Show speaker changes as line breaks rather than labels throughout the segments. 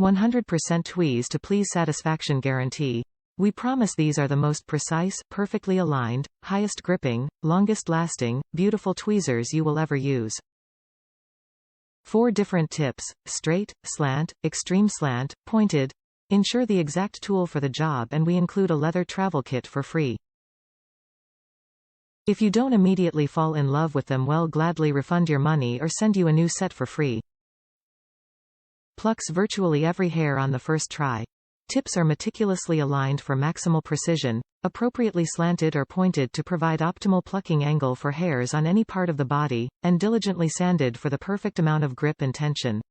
100% tweeze to please satisfaction guarantee. We promise these are the most precise, perfectly aligned, highest gripping, longest lasting, beautiful tweezers you will ever use. 4 different tips: straight, slant, extreme slant, pointed. Ensure the exact tool for the job, and we include a leather travel kit for free. If you don't immediately fall in love with them, we'll gladly refund your money or send you a new set for free. Plucks virtually every hair on the first try. Tips are meticulously aligned for maximal precision, appropriately slanted or pointed to provide optimal plucking angle for hairs on any part of the body, and diligently sanded for the perfect amount of grip and tension.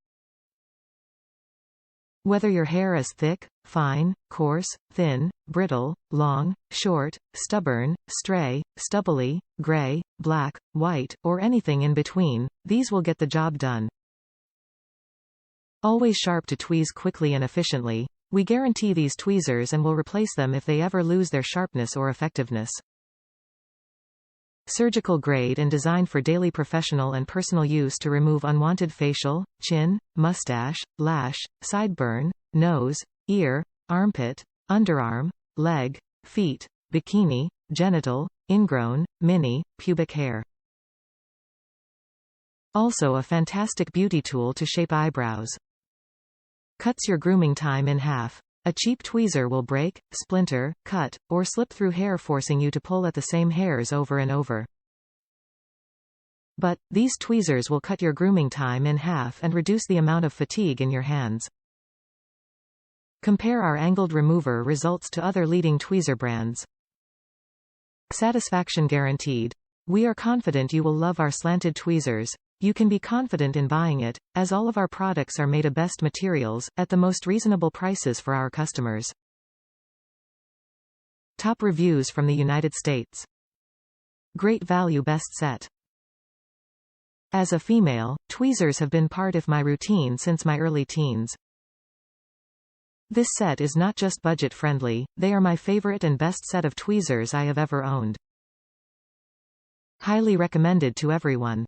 Whether your hair is thick, fine, coarse, thin, brittle, long, short, stubborn, stray, stubbly, gray, black, white, or anything in between, these will get the job done. Always sharp to tweeze quickly and efficiently. We guarantee these tweezers and will replace them if they ever lose their sharpness or effectiveness. Surgical grade and designed for daily professional and personal use to remove unwanted facial, chin, mustache, lash, sideburn, nose, ear, armpit, underarm, leg, feet, bikini, genital, ingrown, mini, pubic hair. Also a fantastic beauty tool to shape eyebrows. Cuts your grooming time in half. A cheap tweezer will break, splinter, cut, or slip through hair, forcing you to pull at the same hairs over and over. But these tweezers will cut your grooming time in half and reduce the amount of fatigue in your hands. Compare our angled remover results to other leading tweezer brands. Satisfaction guaranteed. We are confident you will love our slanted tweezers. You can be confident in buying it, as all of our products are made of best materials, at the most reasonable prices for our customers. Top reviews from the United States. Great value, best set. As a female, tweezers have been part of my routine since my early teens. This set is not just budget-friendly, they are my favorite and best set of tweezers I have ever owned. Highly recommended to everyone.